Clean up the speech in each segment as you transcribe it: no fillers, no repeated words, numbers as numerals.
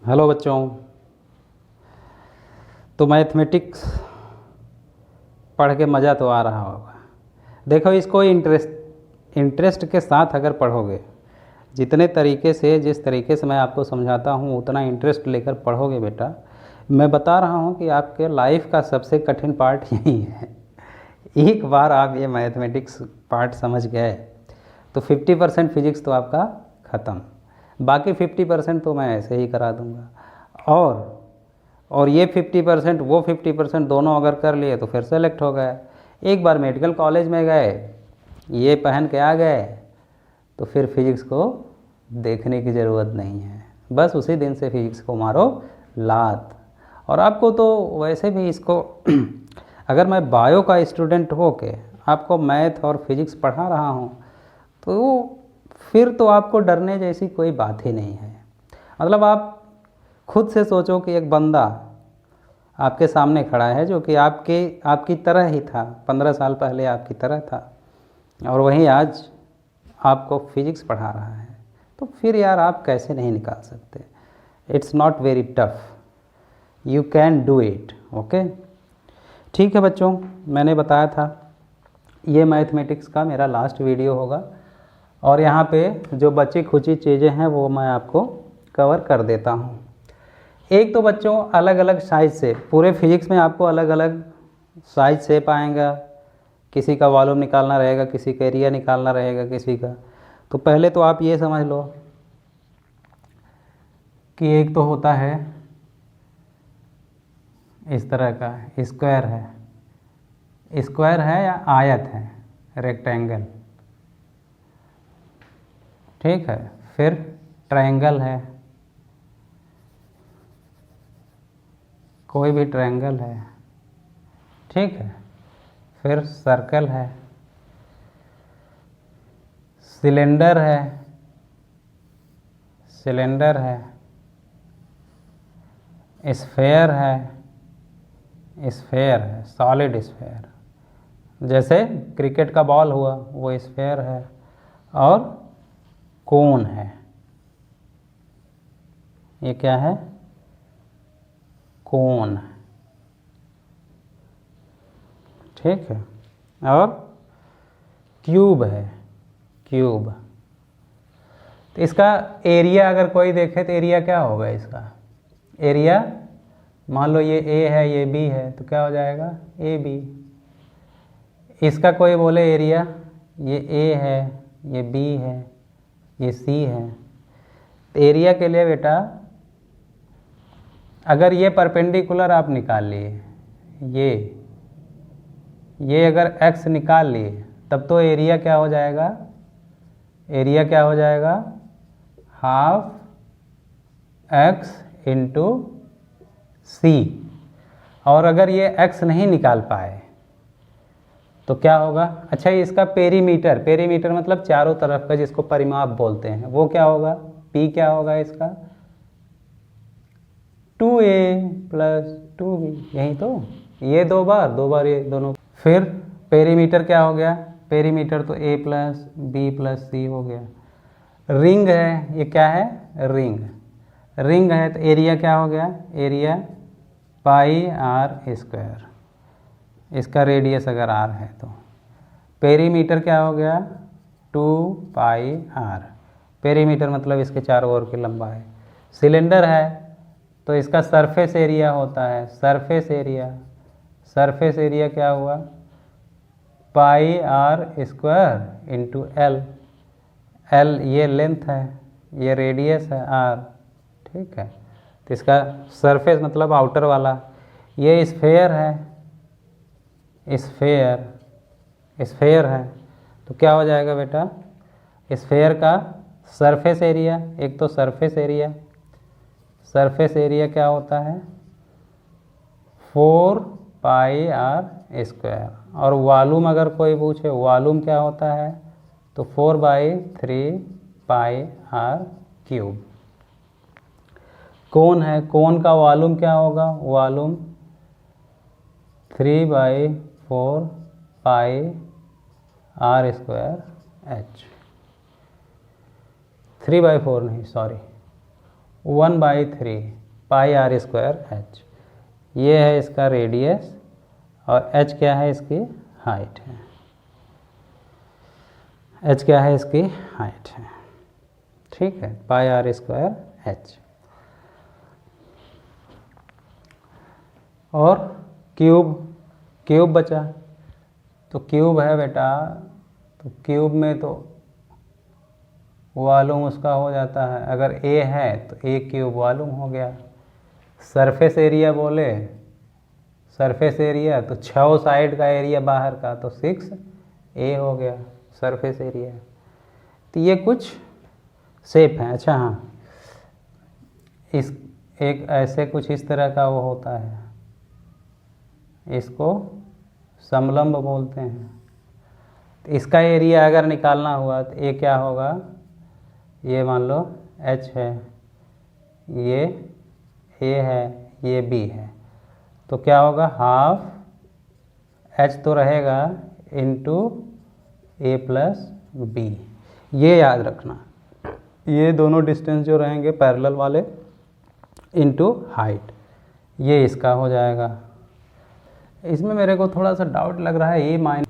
Hello बच्चों। तो mathematics पढ़ के मज़ा तो आ रहा होगा। देखो, इसको इंटरेस्ट के साथ अगर पढ़ोगे, जितने तरीके से जिस तरीके से मैं आपको समझाता हूँ उतना इंटरेस्ट लेकर पढ़ोगे बेटा, मैं बता रहा हूँ कि आपके लाइफ का सबसे कठिन पार्ट यही है। एक बार आप ये मैथमेटिक्स पार्ट समझ गए तो 50% फिजिक्स तो आपका ख़त्म, बाकी 50% तो मैं ऐसे ही करा दूँगा। और ये 50% वो 50% दोनों अगर कर लिए तो फिर सेलेक्ट हो गए। एक बार मेडिकल कॉलेज में गए, ये पहन के आ गए तो फिर फिजिक्स को देखने की ज़रूरत नहीं है, बस उसी दिन से फिजिक्स को मारो लात। और आपको तो वैसे भी इसको अगर मैं बायो का स्टूडेंट हो के आपको मैथ और फिजिक्स पढ़ा रहा हूँ तो फिर तो आपको डरने जैसी कोई बात ही नहीं है। मतलब आप खुद से सोचो कि एक बंदा आपके सामने खड़ा है जो कि आपकी तरह ही था, 15 साल पहले आपकी तरह था, और वहीं आज आपको फिजिक्स पढ़ा रहा है, तो फिर यार आप कैसे नहीं निकाल सकते। It's not very tough, you can do it. Okay, ठीक है बच्चों, मैंने बताया था ये मैथमेटिक्स का मेरा लास्ट वीडियो होगा, और यहाँ पे जो बची खुची चीज़ें हैं वो मैं आपको कवर कर देता हूँ। एक तो बच्चों अलग अलग साइज से, पूरे फिजिक्स में आपको अलग अलग साइज से पाएंगा, किसी का वॉल्यूम निकालना रहेगा, किसी का एरिया निकालना रहेगा, किसी का। तो पहले तो आप ये समझ लो कि एक तो होता है इस तरह का स्क्वायर है या आयत है, रेक्टेंगल, ठीक है। फिर ट्रायंगल है, कोई भी ट्रायंगल है, ठीक है। फिर सर्कल है, सिलेंडर है, स्फेयर है, सॉलिड स्फेयर, जैसे क्रिकेट का बॉल हुआ वो स्फेयर है, और कोन है। ये क्या है? कोन, ठीक है। और क्यूब है, क्यूब। तो इसका एरिया अगर कोई देखे तो एरिया क्या होगा इसका? एरिया मान लो ये ए है, ये बी है, तो क्या हो जाएगा? A B. इसका कोई बोले एरिया, ये ए है, ये बी है, ये सी है। तो एरिया के लिए बेटा अगर ये परपेंडिकुलर आप निकाल लिए, ये अगर x निकाल लिए तब तो एरिया क्या हो जाएगा? एरिया क्या हो जाएगा? हाफ x इंटू सी। और अगर ये x नहीं निकाल पाए तो क्या होगा? अच्छा, इसका पेरीमीटर मतलब चारों तरफ का, जिसको परिमाप बोलते हैं, वो क्या होगा? p क्या होगा इसका? 2a plus 2b। यही तो, ये दो बार ये दोनों। फिर पेरीमीटर क्या हो गया? पेरीमीटर तो a प्लस बी प्लस सी हो गया। रिंग है, ये क्या है? रिंग है, तो एरिया क्या हो गया? Area pi R square. इसका रेडियस अगर r है तो पेरीमीटर क्या हो गया? 2 पाई आर। पेरीमीटर मतलब इसके चारों ओर की लंबाई। सिलेंडर है तो इसका सरफेस एरिया होता है, सरफेस एरिया क्या हुआ? पाई आर स्क्वायर इंटू एल ये लेंथ है, ये रेडियस है r, ठीक है। तो इसका सरफेस मतलब आउटर वाला। ये स्फेयर है, तो क्या हो जाएगा बेटा? स्फेयर का सरफेस एरिया, एक तो सरफेस एरिया क्या होता है? 4 पाई आर स्क्वायर। और वॉल्यूम अगर कोई पूछे, वॉल्यूम क्या होता है? तो 4/3 पाई आर क्यूब। कोन है, कोन का वॉल्यूम क्या होगा? Volume 3/4 pi R square H. 3/4 नहीं, sorry, 1/3 pi R square H. ये है इसका रेडियस और एच क्या है, इसकी हाइट है। एच क्या है, इसकी हाइट है। ठीक है, पाई आर स्क्वायर एच। और क्यूब बचा, तो क्यूब है बेटा, तो क्यूब में तो वॉल्यूम उसका हो जाता है, अगर ए है तो ए क्यूब वॉल्यूम हो गया। सरफेस एरिया बोले, सरफेस एरिया तो 6 साइड का एरिया बाहर का, तो 6A हो गया सरफेस एरिया। तो ये कुछ शेप हैं। अच्छा हाँ, इस एक ऐसे कुछ इस तरह का वो होता है, इसको समलंब बोलते हैं। तो इसका एरिया अगर निकालना हुआ तो ये क्या होगा, ये मान लो H है, ये A है, ये B है, तो क्या होगा, हाफ H तो रहेगा इंटू A प्लस B। ये याद रखना, ये दोनों डिस्टेंस जो रहेंगे पैरेलल वाले इंटू हाइट, ये इसका हो जाएगा। इसमें मेरे को थोड़ा सा डाउट लग रहा है, ये माइनस,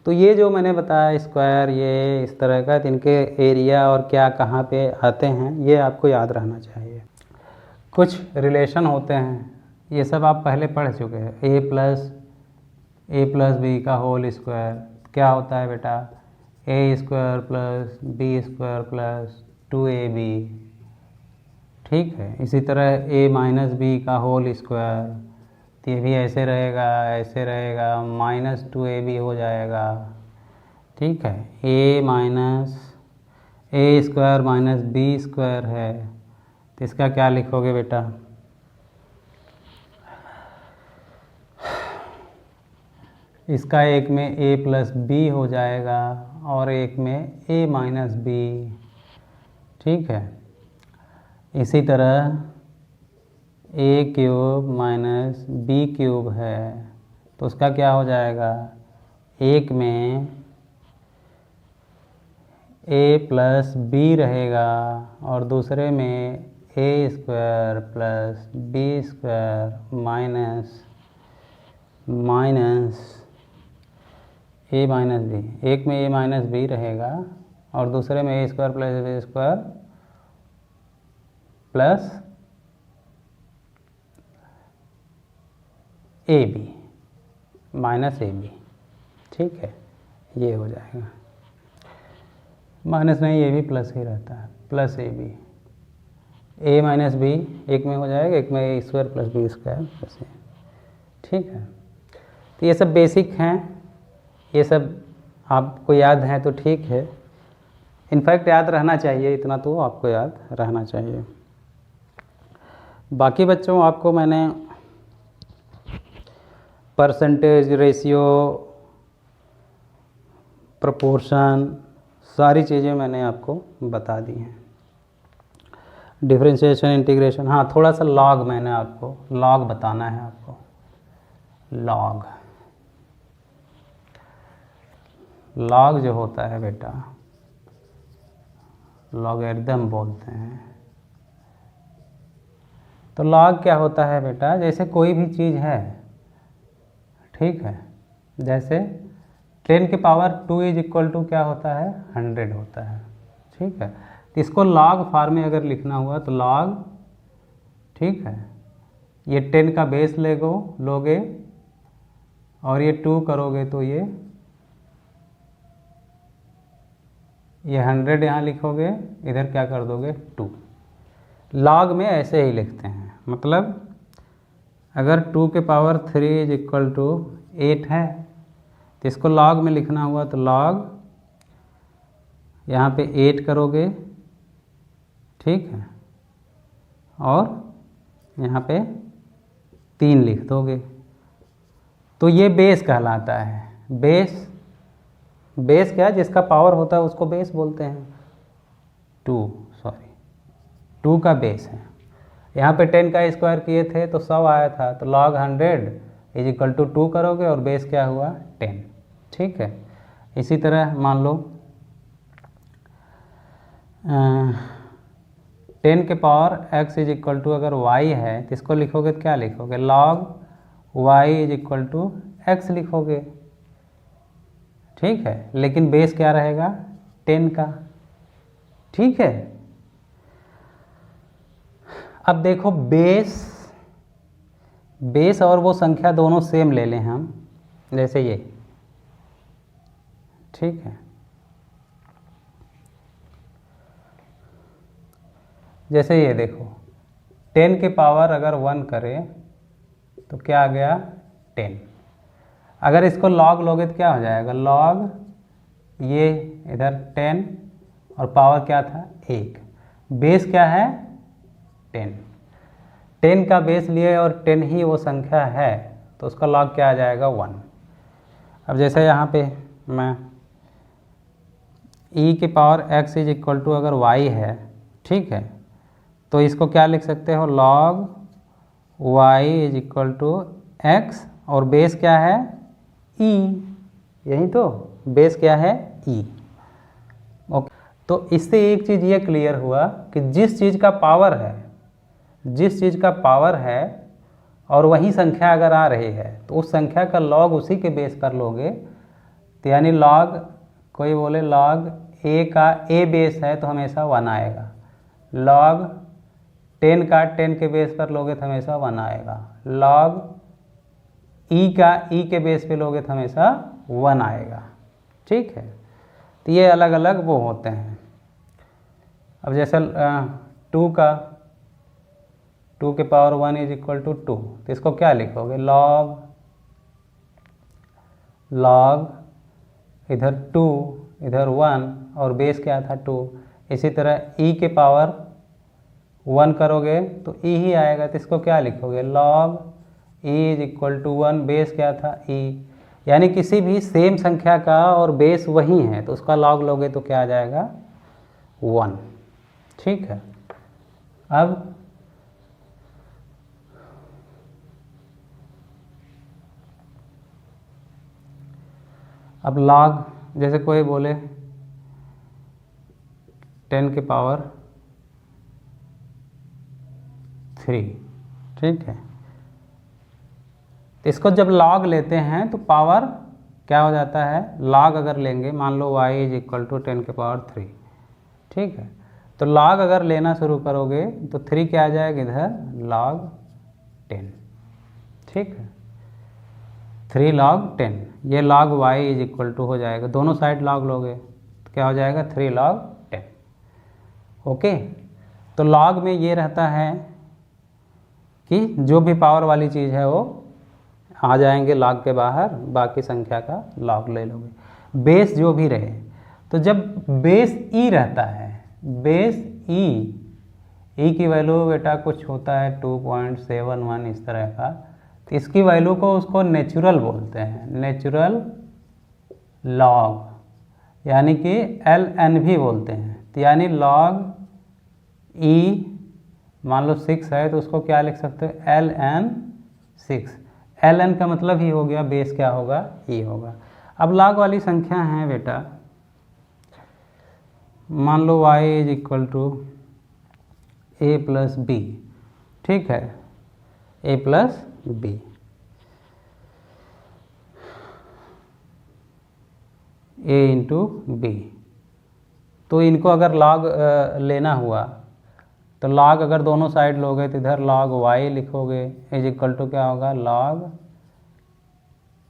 तो ये जो मैंने बताया स्क्वायर, ये इस तरह का, इनके एरिया और क्या कहाँ पे आते हैं, ये आपको याद रहना चाहिए। कुछ रिलेशन होते हैं, ये सब आप पहले पढ़ चुके हैं। ए प्लस बी का होल स्क्वायर क्या होता है बेटा, A square plus B square plus 2ab। ठीक है, इसी तरह ए माइनस बी का होल स्क्वायर, तो ये भी ऐसे रहेगा, माइनस 2ab हो जाएगा। ठीक है, ए स्क्वायर माइनस बी स्क्वायर है, तो इसका क्या लिखोगे बेटा, इसका एक में a प्लस बी हो जाएगा और एक में a माइनस बी। ठीक है, इसी तरह a cube minus B cube है, तो उसका क्या हो जाएगा, एक में a प्लस बी रहेगा और दूसरे में a square plus B square minus a minus B. एक में a माइनस बी रहेगा और दूसरे में a square plus B square plus A B minus A B. ठीक है, ये हो जाएगा, माइनस नहीं, ये भी प्लस ही रहता है, plus A B, A minus B एक में हो जाएगा, एक में A square plus B square plus A. ठीक है, तो ये सब बेसिक हैं, ये सब आपको याद हैं तो ठीक है, इनफैक्ट याद रहना चाहिए, इतना तो आपको याद रहना चाहिए। बाकी बच्चों, आपको मैंने परसेंटेज, रेशियो, प्रोपोर्शन, सारी चीज़ें मैंने आपको बता दी हैं। डिफरेंशिएशन, इंटीग्रेशन, हाँ थोड़ा सा लॉग, मैंने आपको लॉग बताना है आपको। लॉग जो होता है बेटा, लॉगरिथम बोलते हैं। तो लॉग क्या होता है बेटा, जैसे कोई भी चीज़ है, ठीक है, जैसे 10 की पावर 2 इज इक्वल टू क्या होता है, 100 होता है। ठीक है, तो इसको लॉग फॉर्म में अगर लिखना हुआ तो लॉग, ठीक है, ये 10 का बेस लोगे और ये 2 करोगे तो ये 100 यहाँ लिखोगे, इधर क्या कर दोगे 2। लॉग में ऐसे ही लिखते हैं, मतलब अगर 2 के पावर 3 इज इक्वल टू 8 है तो इसको लॉग में लिखना हुआ तो लॉग यहाँ पे 8 करोगे, ठीक है, और यहाँ पे 3 लिख दोगे, तो ये बेस कहलाता है। बेस क्या है, जिसका पावर होता है उसको बेस बोलते हैं। 2 का बेस है। यहाँ पे 10 का स्क्वायर किए थे तो 100 आया था, तो लॉग 100 इज इक्वल टू 2 करोगे और बेस क्या हुआ 10। ठीक है, इसी तरह मान लो 10 के power x is equal to अगर y है तो इसको लिखोगे तो क्या लिखोगे, log y is equal to x लिखोगे, ठीक है। लेकिन बेस क्या रहेगा, 10 का, ठीक है। अब देखो बेस और वो संख्या दोनों सेम ले लें हम, जैसे ये, ठीक है। जैसे ये देखो 10 के पावर अगर 1 करें तो क्या आ गया 10। अगर इसको log लोगे तो क्या हो जाएगा, log ये इधर 10 और पावर क्या था 1, बेस क्या है 10, 10 का बेस लिए और 10 ही वो संख्या है तो उसका log क्या आ जाएगा 1। अब जैसे यहाँ पे मैं e के power x is equal to अगर y है, ठीक है, तो इसको क्या लिख सकते हो, log y is equal to x और बेस क्या है e, यही तो बेस क्या है e। ओके, तो इससे एक चीज़ ये क्लियर हुआ कि जिस चीज़ का पावर है और वही संख्या अगर आ रही है तो उस संख्या का log उसी के बेस पर लोगे, तो यानी log, कोई बोले log a का a बेस है तो हमेशा 1 आएगा, log 10 का 10 के बेस पर लोगे तो हमेशा 1 आएगा, log e का e के बेस पे लोगे तो हमेशा 1 आएगा, ठीक है। तो ये अलग अलग वो होते हैं। अब जैसे 2 के पावर 1 इज इक्वल टू 2, तो इसको क्या लिखोगे, log इधर 2 इधर 1 और बेस क्या था 2। इसी तरह e के पावर 1 करोगे तो e ही आएगा, तो इसको क्या लिखोगे, log e is equal to 1, base क्या था e। यानी किसी भी सेम संख्या का और बेस वही है तो उसका log लोगे तो क्या आ जाएगा 1, ठीक है। अब log, जैसे कोई बोले 10 के पावर 3, ठीक है, तो इसको जब log लेते हैं तो पावर क्या हो जाता है, log अगर लेंगे, मान लो y इज इक्वल टू 10 के पावर 3, ठीक है, तो log अगर लेना शुरू करोगे तो 3 क्या आ जाएगा इधर log 10, ठीक है, 3 log 10, ये log y is equal to हो जाएगा, दोनों साइड log लोगे तो क्या हो जाएगा 3 log 10। ओके, तो log में ये रहता है कि जो भी पावर वाली चीज़ है वो आ जाएंगे log के बाहर, बाकी संख्या का log ले लोगे। बेस जो भी रहे, तो जब बेस e रहता है, बेस e की वैल्यू बेटा कुछ होता है 2.71 इस तरह का, तो इसकी वैल्यू को उसको नेचुरल बोलते हैं, नेचुरल log, यानी कि ln भी बोलते हैं। तो यानी log e मान लो 6 है तो उसको क्या लिख सकते हो, ln 6, ln का मतलब ही हो गया बेस क्या होगा e होगा। अब log वाली संख्या है बेटा, मान लो y is equal to a plus B, ठीक है, a plus B, a into B. तो इनको अगर log लेना हुआ तो log अगर दोनों साइड लोगे तो इधर log y लिखोगे इज इक्वल टू क्या होगा log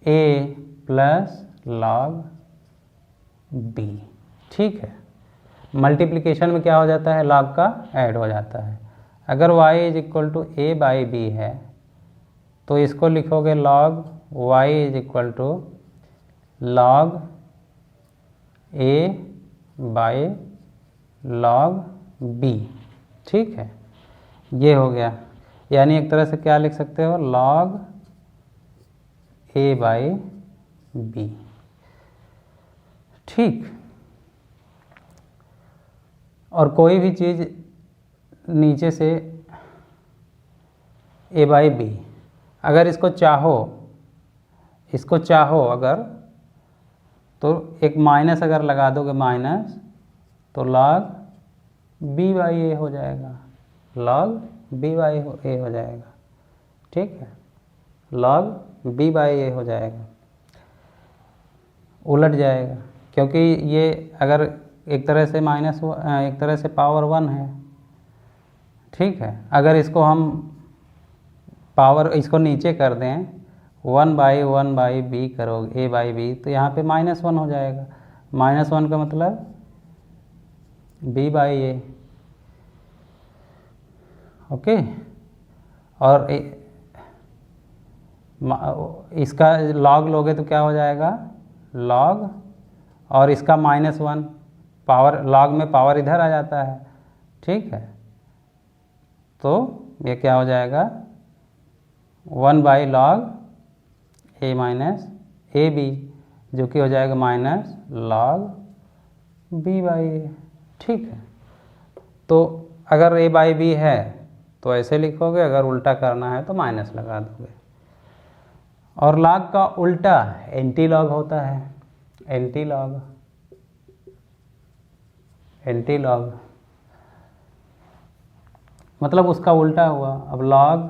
a plus log b, ठीक है। मल्टीप्लिकेशन में क्या हो जाता है, log का ऐड हो जाता है। अगर y is equal to a by B है तो इसको लिखोगे log y is equal to log a by log b, ठीक है, ये हो गया। यानी एक तरह से क्या लिख सकते हो, log a बाई b, ठीक। और कोई भी चीज़ नीचे से a बाई बी, अगर इसको चाहो अगर तो एक माइनस अगर लगा दोगे माइनस, तो log b बाई a हो जाएगा। log b बाई a हो जाएगा, ठीक है, log b बाई a हो जाएगा, उलट जाएगा, क्योंकि ये अगर एक तरह से एक तरह से पावर 1 है, ठीक है। अगर इसको हम पावर इसको नीचे कर दें 1 बाई बी करोगे, a बाई बी, तो यहाँ पे -1 हो जाएगा। -1 का मतलब b बाई a, ओके। और इसका log लोगे तो क्या हो जाएगा, log, और इसका -1, पावर log में पावर इधर आ जाता है, ठीक है। तो ये क्या हो जाएगा 1 by log a minus A B, जो कि हो जाएगा -log b बाई a, ठीक है। तो अगर a बाई बी है तो ऐसे लिखोगे, अगर उल्टा करना है तो माइनस लगा दोगे। और log का उल्टा एंटी लॉग होता है, एंटी लॉग मतलब उसका उल्टा हुआ। अब log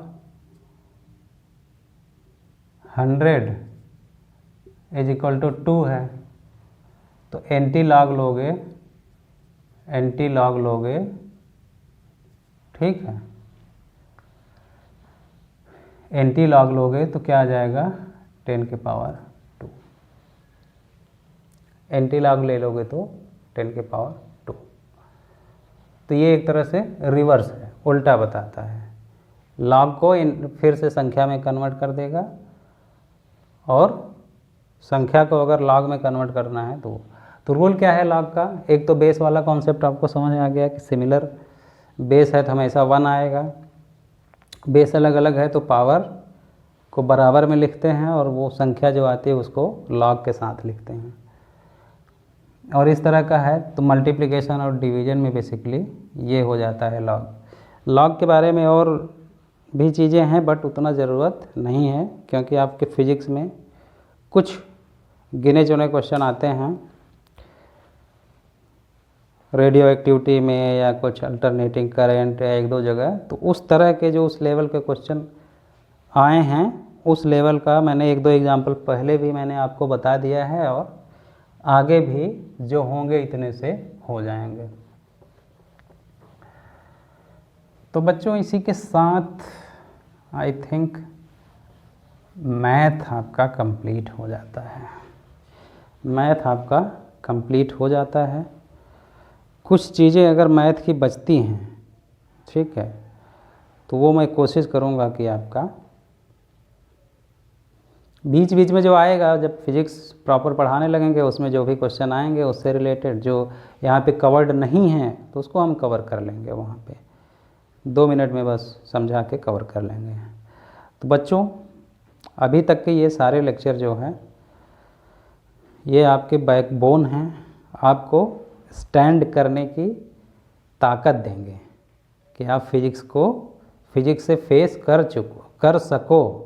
100 इज इक्वल टू 2 है, तो एंटी लॉग लोगे, ठीक है, एंटी लॉग लोगे तो क्या आ जाएगा 10 के पावर 2, एंटी लॉग ले लोगे तो 10 के पावर 2। तो ये एक तरह से रिवर्स है, उल्टा बताता है। लॉग को फिर से संख्या में कन्वर्ट कर देगा, और संख्या को अगर लॉग में कन्वर्ट करना है तो रूल क्या है लॉग का, एक तो बेस वाला कॉन्सेप्ट आपको समझ आ गया कि सिमिलर बेस है तो हमेशा 1 आएगा, बेस अलग अलग है तो पावर को बराबर में लिखते हैं, और वो संख्या जो आती है उसको लॉग के साथ लिखते हैं। और इस तरह का है तो मल्टीप्लिकेशन और डिवीजन में बेसिकली ये हो जाता है लॉग। लॉग के बारे में और भी चीज़ें हैं, बट उतना ज़रूरत नहीं है, क्योंकि आपके फिजिक्स में कुछ गिने चुने क्वेश्चन आते हैं रेडियो एक्टिविटी में, या कुछ अल्टरनेटिंग करंट, या 1-2 जगह, तो उस तरह के जो उस लेवल के क्वेश्चन आए हैं, उस लेवल का मैंने 1-2 एग्जाम्पल पहले भी मैंने आपको बता दिया है, और आगे भी जो होंगे इतने से हो जाएंगे। तो बच्चों इसी के साथ आई थिंक मैथ आपका कंप्लीट हो जाता है, मैथ आपका कंप्लीट हो जाता है। कुछ चीज़ें अगर मैथ की बचती हैं, ठीक है, तो वो मैं कोशिश करूँगा कि आपका बीच बीच में जो आएगा, जब फिजिक्स प्रॉपर पढ़ाने लगेंगे, उसमें जो भी क्वेश्चन आएंगे उससे रिलेटेड जो यहाँ पे कवर्ड नहीं है तो उसको हम कवर कर लेंगे, वहाँ पे 2 मिनट में बस समझा के कवर कर लेंगे। तो बच्चों अभी तक के ये सारे लेक्चर जो हैं ये आपके बैकबोन हैं, आपको स्टैंड करने की ताकत देंगे कि आप फिजिक्स से फेस कर सको।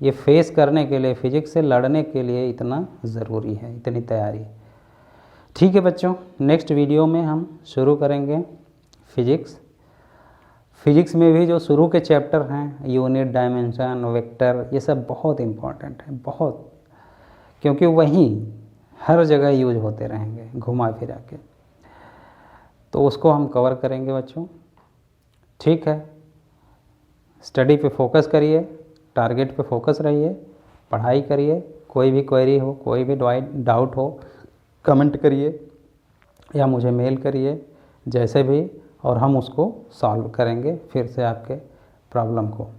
ये फेस करने के लिए, फिजिक्स से लड़ने के लिए इतना ज़रूरी है, इतनी तैयारी। ठीक है बच्चों, नेक्स्ट वीडियो में हम शुरू करेंगे फिजिक्स में भी जो शुरू के चैप्टर हैं, यूनिट, डायमेंशन, वेक्टर, ये सब बहुत इम्पॉर्टेंट है, बहुत, क्योंकि वहीं हर जगह यूज होते रहेंगे घुमा फिरा के, तो उसको हम कवर करेंगे बच्चों। ठीक है, स्टडी पे फोकस करिए, टारगेट पे फोकस रहिए, पढ़ाई करिए। कोई भी क्वेरी हो, कोई भी डाउट हो, कमेंट करिए या मुझे मेल करिए, जैसे भी, और हम उसको सॉल्व करेंगे फिर से आपके प्रॉब्लम को।